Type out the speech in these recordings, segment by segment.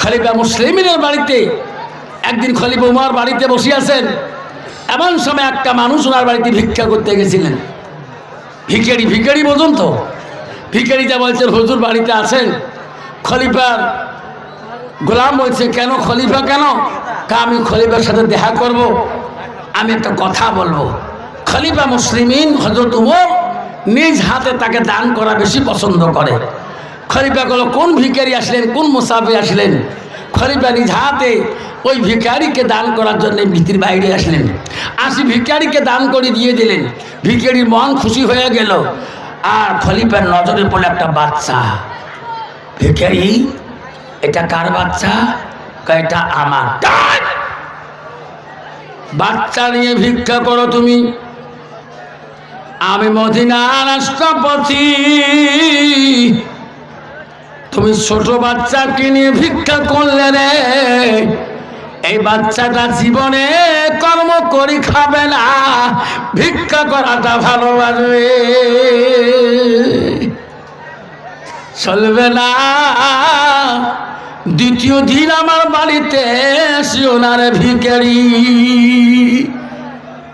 খলিফা মুসলিমিনের বাড়িতে একদিন খলিফা উমর বাড়িতে বসে আছেন। এমন সময় একটা মানুষ ওনার বাড়িতে ভিক্ষা করতে গেছিলেন। ভিখারি বোঝুন তো, ভিখারিটা বলছেন হুজুর বাড়িতে আছেন? খলিফার গোলাম বলছে কেন খলিফা কেন? আমি খলিফার সাথে দেখা করব, আমি একটা কথা বলবো। খলিফা মুসলিমিন হযরত উমর নিজ হাতে তাকে দান করা বেশি পছন্দ করে। খলিফা বলল কোন ভিখারি আসলেন, কোন মুসাফির আসলেন? খলিফা নিজ হাতে ওই ভিখারিকে দান করার জন্য ভিতির বাইরে আসলেন। আসি ভিখারিকে দান করে দিয়ে দিলেন। ভিখারির মন খুশি হয়ে গেল। আর খলিফার নজরে পড়ল একটা বাচ্চা। ভিখারি এটা কার বাচ্চা? এটা আমার। বাচ্চা নিয়ে ভিক্ষা করো তুমি? আমি মদিনার রাষ্ট্রপতি, তুমি ছোট বাচ্চাকে নিয়ে ভিক্ষা করলে রে। এই বাচ্চাটা জীবনে কর্ম করি খাবে না, ভিক্ষা করাটা ভালোবাসবে, চলবে না। দ্বিতীয় দিন আমার বাড়িতে এসিও না রে ভিখারি।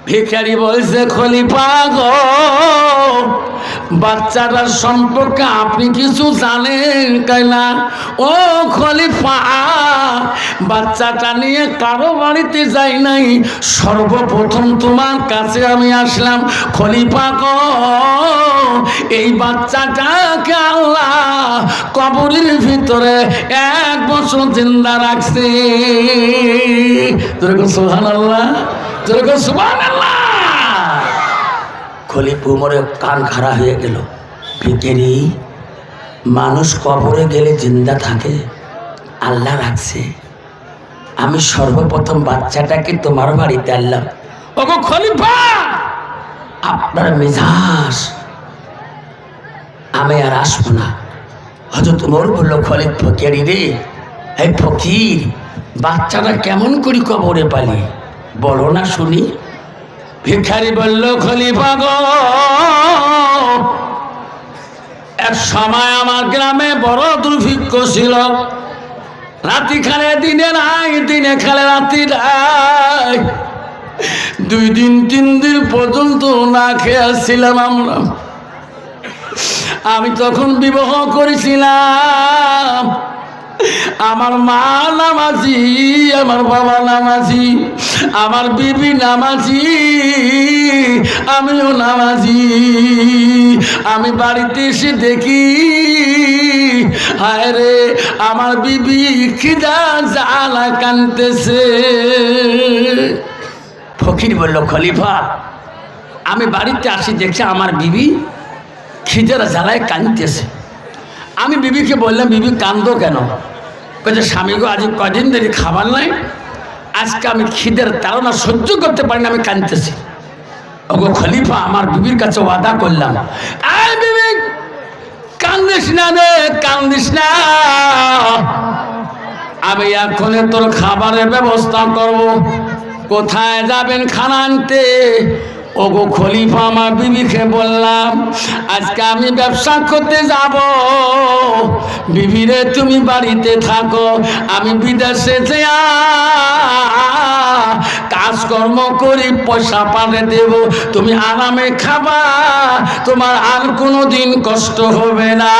ভিখারি বলছে খলিফা গো, বাচ্চাটার সম্পর্কে আপনি কিছু জানেন না? ও খলিফা, বাচ্চাটা নিয়ে কারো বাড়িতে যাই নাই, সর্বপ্রথম তোমার কাছে আমি আসলাম। খলিফা গো, এই বাচ্চাটাকে আল্লাহ কবরের ভিতরে 1 বছর জিন্দা রাখছে। সুবহানাল্লাহ, সুবহানাল্লাহ। খলিফা উমরের কান খাড়া হয়ে গেল। ভিখারি, মানুষ কবরে গেলে জিন্দা থাকে, আল্লাহ রাখছে। আমি সর্বপ্রথম বাচ্চাটাকে তোমার বাড়িতে আনলাম। ওগো খলিফা, আপনার মেজাজ, আমি আর আসবো না। হযরত উমর বলল খলিফা ফকিরি রে, এই ফকির বাচ্চাটা কেমন করি কবরে পালি, বলো না শুনি। ভিখারি বলল খলিফা গো, এক সময় আমার গ্রামে বড় দুর্ভিক্ষ ছিল। রাতি খালে দিনে নাই, দিনে খালে রাতি নাই। 2 দিন 3 দিন পর্যন্ত না খেয়ে ছিলাম আমরা। আমি তখন বিবাহ করেছিলাম। আমার মা নামাজি, আমার বাবা নামাজি, আমার বিবি নামাজি, আমিও নামাজি। আমি বাড়িতে এসে দেখি হায় রে, আমার বিবি খিদা জ্বালা কাঁদতেছে। ফকির বলল খলিফা, আমি বাড়িতে আসি দেখছি আমার বিবি খিদার জ্বালায় কাঁদতেছে। আমি বিবিকে বললাম বিবি কান্দো কেন? বলছে স্বামী গো, আজ কদিন ধরে খাবার নাই, আজকে আমি খিদের তাড়না সহ্য করতে পারি না, আমি কাঁদতেছি। ওগো খলিফা, আমার বিবির কাছে ওয়াদা করলাম, আয় বিবি কান্দিস না রে, কান্দিস না, আমি এখনই তোর খাবারের ব্যবস্থা করব। কোথায় যাবেন খানা আনতে? ওগো খলিফা, আমার বিবিকে বললাম আজকে আমি ব্যবসা করতে যাব, বিবিরে তুমি বাড়িতে থাকো, আমি বিদেশে যাইয়া কাজকর্ম করি পয়সা পাঠিয়ে দেব, তুমি আরামে খাবা, তোমার আর কোনো দিন কষ্ট হবে না।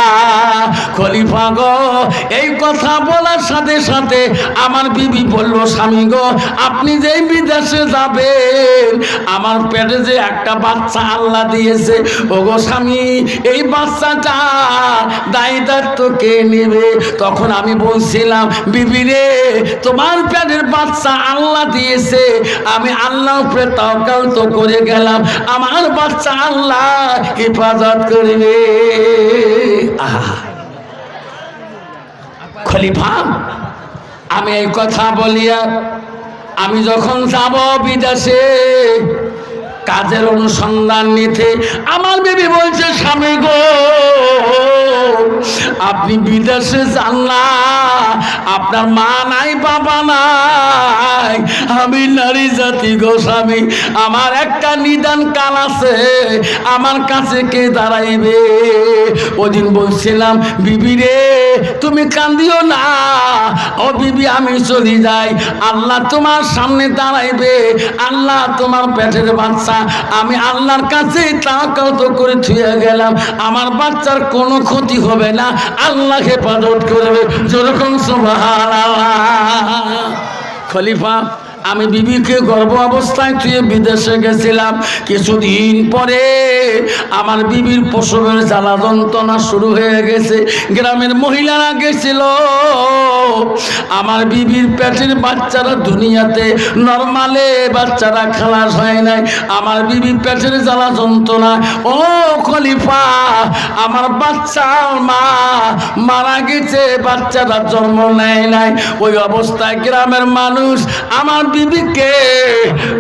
খলিফা গো, এই কথা বলার সাথে সাথে আমার বিবি বলল স্বামী গো, আপনি যেই বিদেশে যাবেন, আমার পেটে যে একটা বাচ্চা আল্লাহ দিয়েছে, ওগো স্বামী, এই বাচ্চাটা দায়িত্ব কে নেবে? তখন আমি বলছিলাম বিবি রে, তোমার পেটের বাচ্চা আল্লাহ দিয়েছে, আমি আল্লাহ উপরে তাওয়াক্কুল তো করে গেলাম, আমার বাচ্চা আল্লাহ হেফাজত করবে। খলিফা, আমি এই কথা বলিয়া আমি যখন যাব বিদেশে কাজের অনুসন্ধান নিতে, আমার বিবি বলছে স্বামী গো, আপনি বিদেশে যান না, আপনার মা নাই, বাবা নাই, আমি নারী জাতি গো স্বামী, আমার একটা নিদান কাল আছে, আমার কাছে কে দাঁড়াইবে? ওদিন বলছিলাম বিবি রে, তুমি কান্দিও না, ও বিবি আমি চলে যাই, আল্লাহ তোমার সামনে দাঁড়াইবে, আল্লাহ তোমার পেটের বাচ্চা আমি আল্লাহর কাছে তাওয়াক্কুল করে থুয়ে গেলাম, আমার বাচ্চার কোনো ক্ষতি হবে না, আল্লাহ হেফাজত করবে। যেরকম সুবহানাল্লাহ। খলিফা আমি বিবিকে গর্ভ অবস্থায় তুই বিদেশে গেছিলাম, কিছুদিন পরে আমার বিবির প্রসবের জ্বালা যন্ত্রণা শুরু হয়ে গেছে। গ্রামের মহিলারা গেছিল, আমার বিবির পেটের বাচ্চারা দুনিয়াতে নরমালে বাচ্চারা খালাস হয় নাই, আমার বিবির পেটের জ্বালা যন্ত্রণা। ও খলিফা আমার বাচ্চার মা মারা গেছে, বাচ্চারা জন্ম নেয় নাই। ওই অবস্থায় গ্রামের মানুষ আমার বিবিকে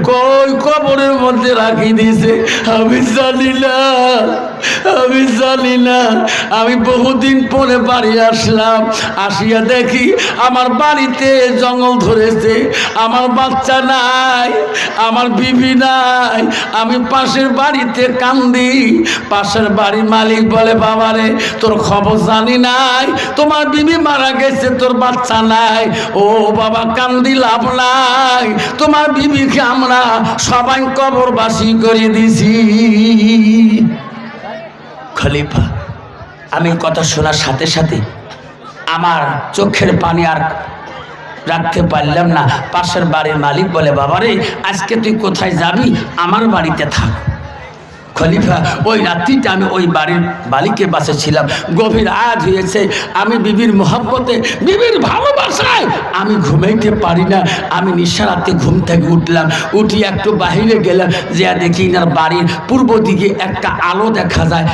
কই কবরের মধ্যে রাখি দিয়েছে, আমি জানি না, আমি জানি না। আমি বহুদিন পরে বাড়ি আসলাম, আসিয়া দেখি আমার বাড়িতে জঙ্গল ধরেছে, আমার বাচ্চা নাই, আমার বিবি নাই। আমি পাশের বাড়িতে কান্দি, পাশের বাড়ির মালিক বলে বাবারে তোর খবর জানি নাই, তোমার বিবি মারা গেছে, তোর বাচ্চা নাই। ও বাবা কান্দি লাভ নাই, তোমার বিবিকে আমরা সবাই কবরবাসী করে দিছি। খলিফা আমি কথা শোনার সাথে সাথে আমার চোখের পানি আর রাখতে পারলাম না। পাশের বাড়ির মালিক বলে বাবারে আজকে তুই কোথায় যাবি, আমার বাড়িতে থাক। খলিফা ওই রাত্রিটা আমি ওই বাড়ির মালিকের বাসে ছিলাম। গভীর রাত হয়েছে, আমি বিবির মহব্বতে, বিবির ভালোবাসায় আমি ঘুমাইতে পারি না। আমি নিশারাতে ঘুম থেকে উঠলাম, উঠি একটু বাহিরে গেলাম, যে দেখি ইনার বাড়ির পূর্ব দিকে একটা আলো দেখা যায়,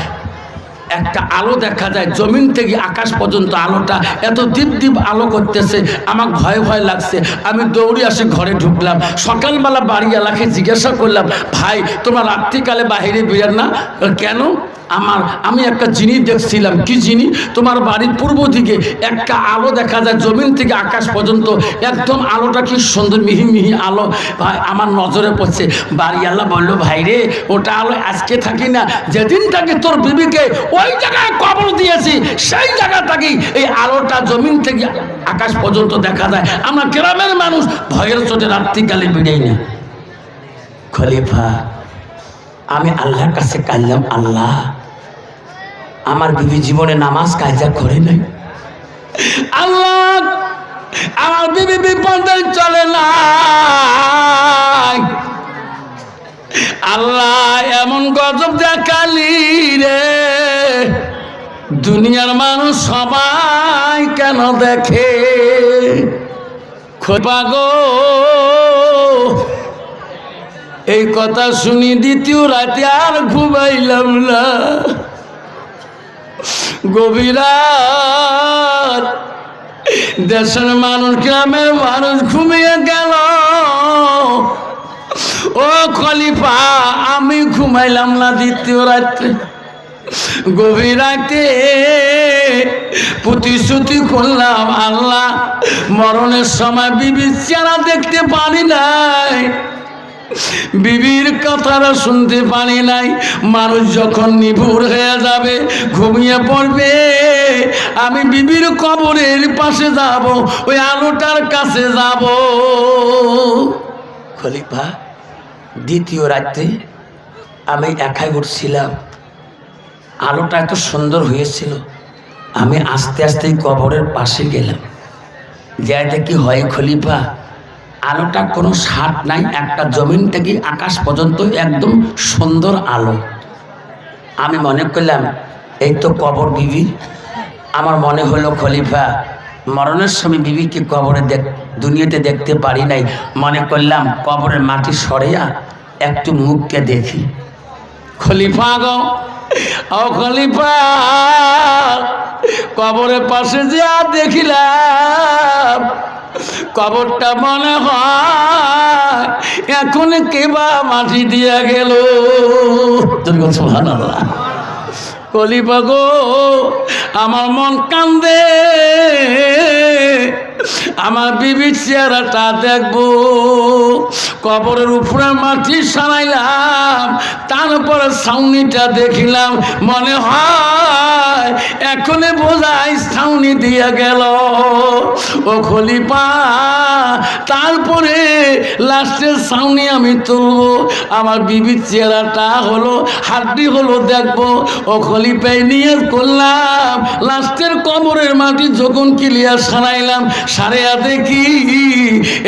একটা আলো দেখা যায়, জমিন থেকে আকাশ পর্যন্ত আলোটা এত দীপ দীপ আলো করতেছে, আমার ভয় ভয় লাগছে। আমি দৌড়ে আসি ঘরে ঢুকলাম। সকালবেলা বাড়ি এলাকায় জিজ্ঞাসা করলাম, ভাই তোমরা রাত্রিকালে বাইরে বের না কেন? আমি একটা জিনিস দেখছিলাম। কি জিনিস? তোমার বাড়ির পূর্ব দিকে একটা আলো দেখা যায়, জমিন থেকে আকাশ পর্যন্ত একদম আলোটা কি সুন্দর মিহি মিহি আলো। ভাই আমার নজরে পড়ছে। বাড়িওয়ালা বললো ভাই রে ওটা আলো আজকে থাকি না, যেদিন থাকি তোর বিবিকে ওই জায়গায় কবর দিয়েছি সেই জায়গা থাকি এই আলোটা জমিন থেকে আকাশ পর্যন্ত দেখা যায়। আমরা গ্রামের মানুষ ভয়ের চোটে রাত্রিকালে বেরোই না। খলিফা আমি আল্লাহর কাছে কাঁদলাম, আল্লাহ আমার বিবি জীবনে নামাজ কায়দা করে নাই, আল্লাহ আমার বিবি বিপদে চলে না, আল্লাহ এমন গজব দেখালি রে, দুনিয়ার মানুষ সবাই কেন দেখে। খোপা গো এই কথা শুনি দ্বিতীয় রাতে আর ঘুমাইলাম না। গভীর রাত, দেশের মানুষ গ্রামের মানুষ ঘুমিয়ে গেল। ও খলিফা আমি ঘুমাইলাম না দ্বিতীয় রাতে। গভীর রাতে প্রতিশ্রুতি করলাম, আল্লাহ মরণের সময় বিবির চেহারা দেখতে পারি নাই, বিবির কথাটা শুনতে পারি নাই। মানুষ যখন নিভুর হয়ে যাবে, ঘুমিয়ে পড়বে, আমি বিবির কবরের পাশে যাব, ওই আলোটার কাছে যাব। খলিফা দ্বিতীয় রাতে আমি একাই উঠছিলাম, আলোটা এত সুন্দর হয়েছিল, আমি আস্তে আস্তে কবরের পাশে গেলাম। যাই দেখি হয় খলিফা আলোটা কোনো স্বাদ নাই, একটা জমিন থেকে আকাশ পর্যন্ত একদম সুন্দর আলো। আমি মনে করলাম এই তো কবর বিবি। আমার মনে হলো খলিফা মরণের সময় বিবিকে কবরে দুনিয়াতে দেখতে পারি নাই, মনে করলাম কবরের মাটি সরিয়া একটু মুখকে দেখি। খলিফা গো ও খলিফা কবরের পাশে যে দেখিলাম, কবরটা মনে হয় এখন কেবা মাটি দিয়া গেল। সুবহানাল্লাহ। খলিফা গো আমার মন কান্দে, আমার বিবির চেহারাটা দেখবো। কবরের উপরে মাটি সারাইলাম, তারপরে ছাউনিটা দেখিলাম, মনে হয় এখনই বোঝাই ছাউনি দিয়ে গেল। ও খলিফা, তারপরে লাস্টের ছাউনি আমি তুলবো, আমার বিবির চেহারাটা হলো হাড্ডি হলো দেখবো। ও খলিফাই নিয়ে করলাম, লাস্টের কবরের মাটি যখন ক্লিয়ার সারাইলাম, সারিয়া দেখি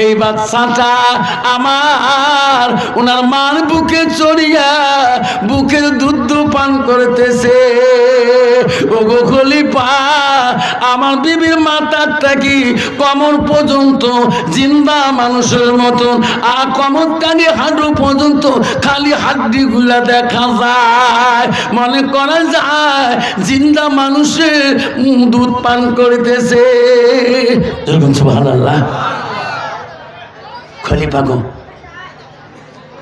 এই বাচ্চাটা আমার ওনার মার বুকে চড়িয়া বুকের দুধ পান করতেছে। ও গো খলিফা, আমার বিবির মাথাটা কি কমর পর্যন্ত জিন্দা মানুষের মতন, আর কমর কানে হাঁটু পর্যন্ত খালি হাড্ডি গুলা দেখা যায়, মনে করা যায় জিন্দা মানুষের দুধ পান করতেছে। সুবহানাল্লাহ। খলিফা গো,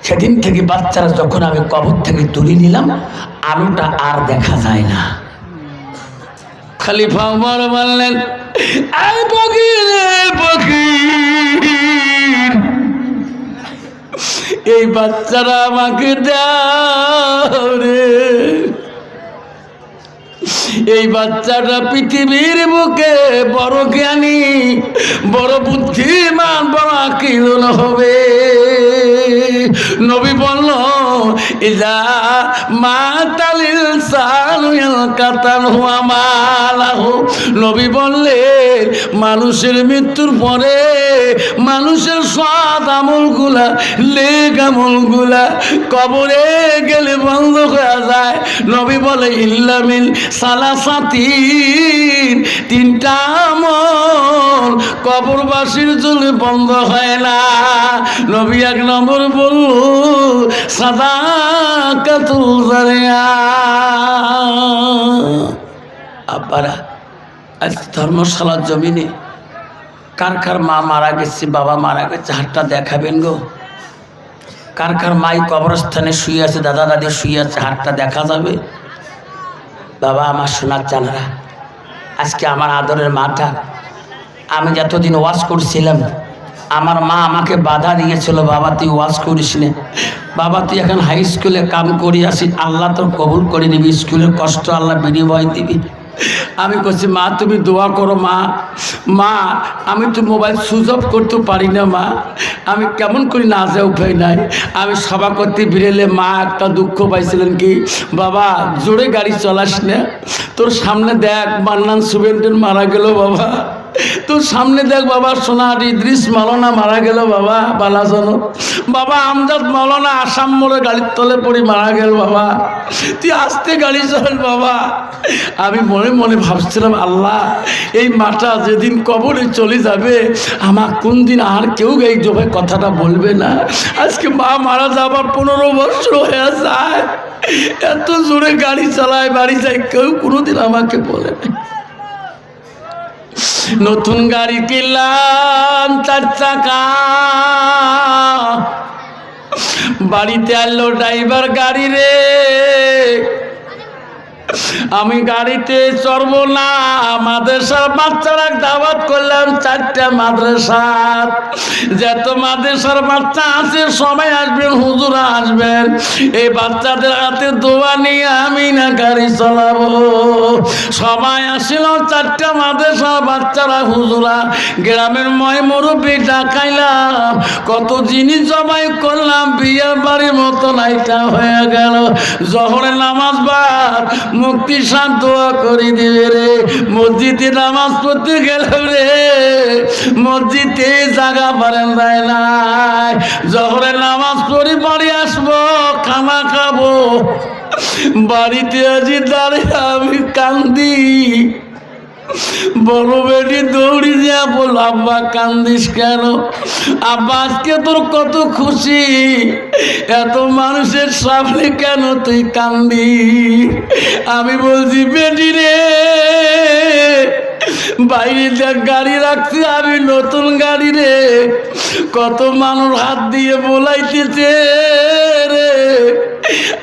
সেদিন থেকে বাচ্চারা যখন আমি কবর থেকে তুলে নিলাম, আলোটা আর দেখা যায় না। খলিফা ওমর বললেন, এই ফকির, এই বাচ্চারা আমাকে দাও রে। এই বাচ্চাটা পৃথিবীর বুকে বড় জ্ঞানী, বড় বুদ্ধিমান, বড় আকিল হবে। নবী বলল, ইজা মাতালিল সানুল কাতান হুয়া মালাহু। নবী বললেন, মানুষের মৃত্যুর পরে মানুষের সৎ আমলগুলা, নেক আমলগুলা কবরে গেলে বন্ধ হয়ে যায়। নবী বলে, ইল্লামিল সালাসাতিন, তিনটা আমল কবরবাসীর জন্য বন্ধ হয় না। নবী এক নম্বর বলল, সাদাকাতুল জারিয়া। আব্বারা, আজ ধর্মশালার জমিনে কার কার মা মারা গেছে, বাবা মারা গেছে, হাতটা দেখাবেন গো। কার কার মাই কবরস্থানে শুয়ে আছে, দাদা দাদি শুয়ে আছে, হাতটা দেখা যাবে। বাবা আমার সোনার চানারা, আজকে আমার আদরের মাটা, আমি যতদিন ওয়াজ করছিলাম, আমার মা আমাকে বাধা দিয়েছিল, বাবা তুই ওয়াজ করিস না, বাবা তুই এখন হাই স্কুলে কাম করি আসি, আল্লাহ তোর কবুল করে নিবি, স্কুলের কষ্ট আল্লাহ বিনিময় দিবি। আমি বলছি, মা তুমি দোয়া করো মা। মা আমি তো মোবাইল সুইচ অফ করতে পারি না মা, আমি কেমন করি না যা উপায় নাই। আমি সভা করতে বেরোলে মা একটা দুঃখ পাইছিলেন কি, বাবা জোরে গাড়ি চালাস না, তোর সামনে দেখ মান্নান সুবেন্দ্রন মারা গেল বাবা, তোর সামনে দেখ বাবা সোনার ইদ্রিস মাওলানা মারা গেল বাবা, বালাজন বাবা আমজাদ মাওলানা আসাম মোড়ে গাড়ির তলে পড়ে মারা গেল বাবা, তুই আস্তে গাড়ি চল বাবা। আমি মনে মনে ভাবছিলাম, আল্লাহ এই মাটা যেদিন কবরে চলে যাবে, আমার কোন দিন আর কেউ এই জবাই কথাটা বলবে না। আজকে মা মারা যাবার 15 বছর হয়ে যায়, এত জোরে গাড়ি চালায়, বাড়ি যায়, কেউ কোনোদিন আমাকে বলে না। নতুন গাড়ি কিনলাম 4 চাকা, বাড়িতে আনলো ড্রাইভার গাড়ি রে, আমি গাড়িতে চড়বো না। মাদ্রাসার বাচ্চারা দাওয়াত করলাম, 4টা মাদ্রাসা, যত মাদ্রাসার বাচ্চা আছে সবাই আসবেন, হুজুরা আসবেন, এই বাচ্চাদের হাতে দোয়া নিয়ে আমি না গাড়ি চালাবো। সবাই আসিল, 4টা মাদ্রাসার বাচ্চারা, হুজুরা, গ্রামের ময় মুরব্বী ডাকাইলাম, কত জিনিস জবাই করলাম, বিয়ের বাড়ির মতো নাইটা হয়ে গেল। জহরের নামাজ বাদ মুক্তি সার দোয়া করে দিবে রে, মসজিদে নামাজ পড়তে গেল রে, মসজিদে জায়গা পারেন দেয় নাই। জহরের নামাজ পড়ি বাড়ি আসবো, খানা খাবো, বাড়িতে আছি দাঁড়িয়ে আমি কান্দি। বড় বেটি দৌড়ি যা বল, আব্বা কান্দিস কেন? আব্বা আজকে তোর কত খুশি, এত মানুষের সামনে কেন তুই কান্দি? আমি বলছি, বেটি রে বাইরে দেখ গাড়ি রাখছি আমি, নতুন গাড়ি রে। কত মানুষ হাত দিয়ে বোলাইতেছে রে,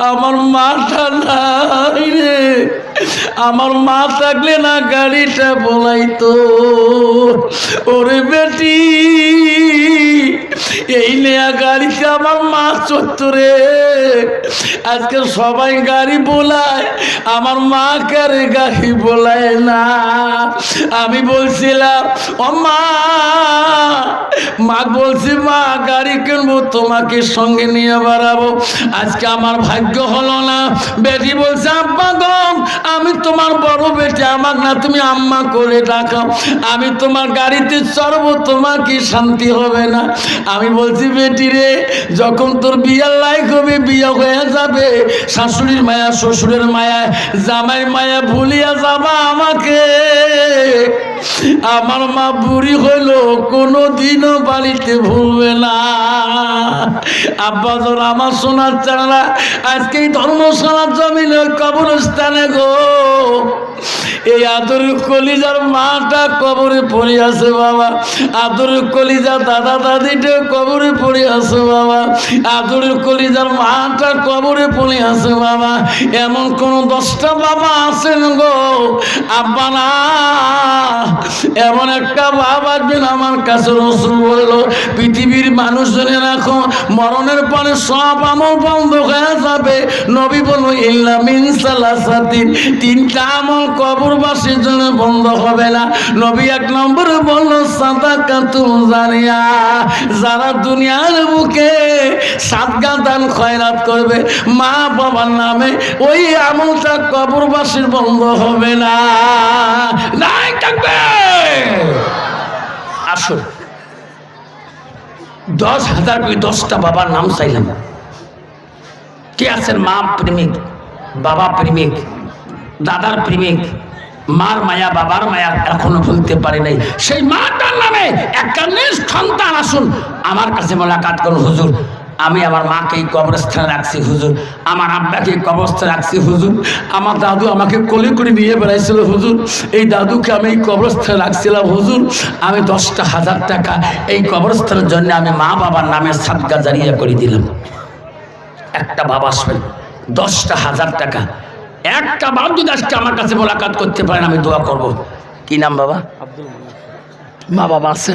আমার মাটা নাই রে। আমার মা থাকলে না গাড়িটা বোলাইতো। ওরে বেটি, এই নেয়া গাড়িতে আমার মা চত্বরে। আজকে সবাই গাড়ি বোলায়, আমার মা কারে গাড়ি বোলায় না। আমি বলছিলাম ও মা, মা বলছি মা গাড়ি কিনবো, তোমাকে সঙ্গে নিয়ে বেড়াবো। আজকে আমার ভাগ্য হলো না। বেটি বলছে আব্বা গো, আমি তোমার বড় বেটি, আমার না তুমি আম্মা করে ডাকাও, আমি তোমার গাড়িতে চড়বো, তোমার কি শান্তি হবে না? আমি বলছি বেটি রে, যখন তোর বিয়ার লাইক হবে, বিয়ে হয়ে যাবে, শাশুড়ির মায়া শ্বশুরের মায়া জামাই মায়া ভুলিয়া যাবা আমাকে। আমার মা বুড়ি হইল কোনো দিনও বাড়িতে ভুলবে না। আব্বা তোর আমার সোনার চারা আজকে এই ধর্মশালার জমিনে কবরস্থানে গো, এই আদরের কলিজার মাটা কবরে পড়ে আছে বাবা। আদরের কলিজা দাদা দাদিটা কবরে পড়ে আছে বাবা। আদরের কলিজার মাটা কবরে পড়ে আছে বাবা। এমন কোন 10টা বাবা আছেন গো আব্বা না, এমন একটা বাবা আসবেন আমার কাছে। রাসূল বলল পৃথিবীর মানুষজনের এখন মরণের পরে সব আমল বন্ধ হয়ে যাবে। নবী বলল ইল্লা মিন সালাসাতিন, 3টা আমল কবরবাসীর জন্য বন্ধ হবে না। নবী 1 নম্বরে বলল সাদাকাতুন জারিয়া, যারা দুনিয়ার বুকে সাদকা দান খয়রাত করবে মা বাবার নামে, ওই আমলটা কবরবাসীর বন্ধ হবে না। নাই থাকবে। আসুন 10,000 করে 10টা বাবার নাম চাইলাম। কে আছেন মা প্রেমিক, বাবা প্রেমিক, দাদার প্রেমিক, মার মায়া বাবার মায়া এখনো ভুলতে পারে নাই? সেই মাটার নামে একটা সন্তান আসুন আমার কাছে মোলাকাত করুন। হুজুর, আমি আমার মাকে এই কবরস্থানে রাখছি হুজুর, আমার আব্বাকে এই কবরস্থানে রাখছি হুজুর, আমার দাদু আমাকে কোলে করে নিয়ে বেড়াইছিল হুজুর, এই দাদুকে আমি এই কবরস্থানে রাখছিলাম হুজুর। আমি 10,000 টাকা এই কবরস্থানের জন্য আমি মা বাবার নামে সাদকা জারিয়া করে দিলাম। একটা বাবা আসবেন, 10,000 টাকা। একটা বাবা যদি আজকে আমার কাছে মোলাকাত করতে পারেন আমি দোয়া করব। কি নাম বাবা? মা বাবা আছে?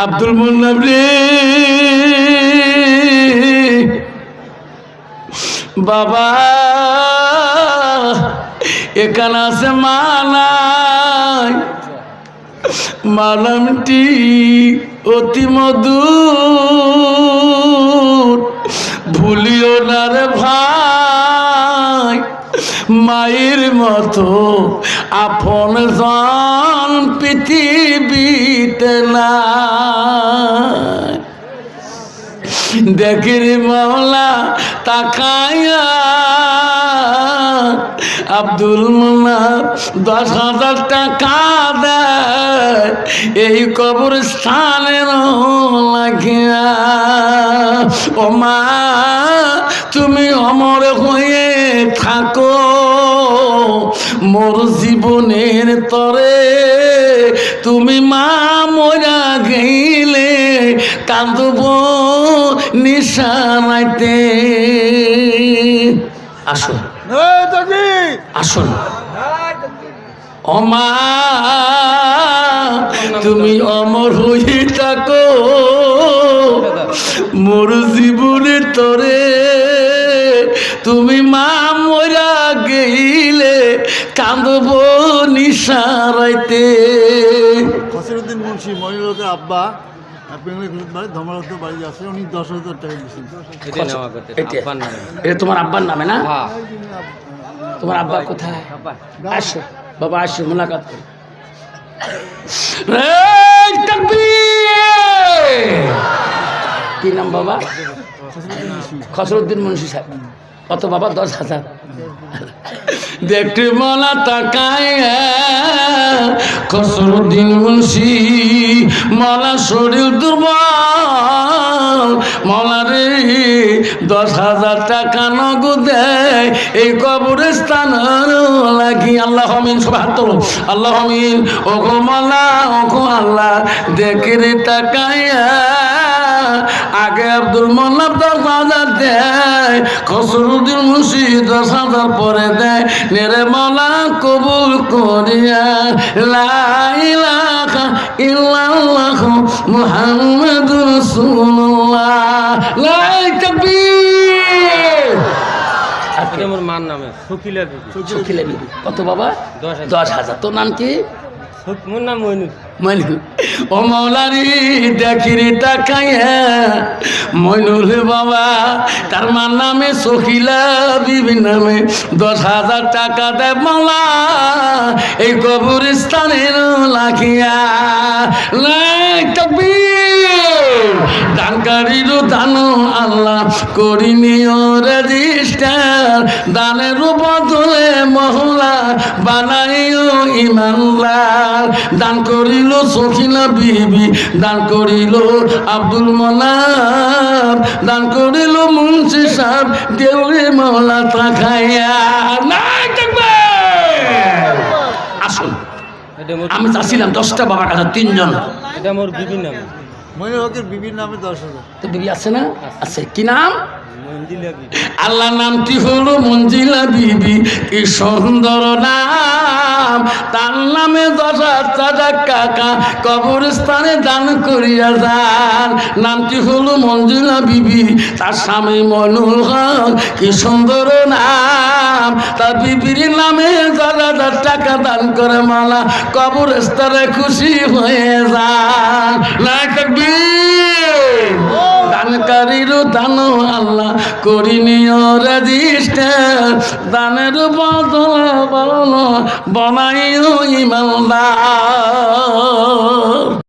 আব্দুল মুন্নাব রে বাবা, এখানে আছে মা নাই, মালামটি অতি মধুর, ভুলিও না রে ভাই, মায়ের মতো আপন জন পৃথিবীতে না। দেখে রে মাওলা তাকায়া, আব্দুল মুন্নাব 10,000 টাকা দেয় এই কবরস্থানের লাগিয়া। ও মা, তুমি অমর হয়ে থাকো মোর জীবনের তরে, তুমি মা মরা গেলে কাঁদব নিশানাইতে। আসুন আসুন ও মা, তুমি অমর হয়ে থাকো মোর জীবনের তরে, তুমি মা মরা গেলে কাঁদব নিশারাইতে। ফসিলউদ্দিন মুন্সি মহিলাদের আব্বা ধর্মরত্ন বাড়ি আছে, উনি 10,000 টাকা দিয়েছেন। এটা তোমার আব্বার নামে না? তোমার আব্বা কোথায়? আসো বাবা, আসো মোলাকাত করি। কি নাম বাবা? ফসিলউদ্দিন মুন্সি সাহেব। কত বাবা? 10,000। দেখতে মলা তাকায় খসরুদ্দিন মুন্সি মলা শরীর দুর্বল মলা রে 10,000 টাকা নগদে এই কবরস্থান লাগি আল্লাহ আমিন সুবহানাল্লাহ আল্লাহ আমিন ওগো মলা ওগো আল্লাহ দেখে রে তাকায়া আগে আব্দুল মোল্লাব 10,000 দেয় খসরুদ্দিন মুন্সি 10,000 পরে দেয় নেরে মলা কবুল করিয়া লা ইলাহা ইল্লাল্লাহু মুহাম্মাদুর রাসূলুল্লাহ লা তাকবীর। এটা আমার মার নামে শকিলা বিবি। শকিলা বিবি কত বাবা? 10,000। তোর নাম কি? মোর নাম মইনুল। মইনুল ও মৌলারি দেখিরি তাকাইয়া মইনুল বাবা তার মার নামে শকিলা বিবি নামে 10,000 টাকা দেয় মৌলা এই কবরস্থানের লাগিয়া দানকারীরও দান আল্লাহ করিনিও রেজিস্টার দানের বদলে মহলা বানাইও ইমানদার দান করিল সখিনা বিবি দান করিল আব্দুল মনাব দান করিল মুন্সি সাহেব দেউরে মহলা তাকাইয়া নাই থাকবে। আসুন এটা মোর আমি চাচ্ছিলাম 10টা বাবার কাছে 3 জন এটা মোর বিবির নামে মইনুল হকের বিবির নামে 10,000। তো বিবি আছে না? আছে কি নাম? মঞ্জিলা বিবি। আল্লাহ নামটি হলো মঞ্জিলা বিবি কি সুন্দর নাম তার নামে 10,000 টাকা কবরস্থানে দান করিয়া যান নামটি হলো মঞ্জিলা বিবি তার স্বামী মইনুল হক কি সুন্দর নাম তার বিবির নামে 10,000 টাকা দান করে মালা কবরস্থানে খুশি হয়ে যান না তাকবীর। দানকারীরও দান আল্লাহ করিনিও রেজিস্টার দানের বদলে বানাইও ইমানদার।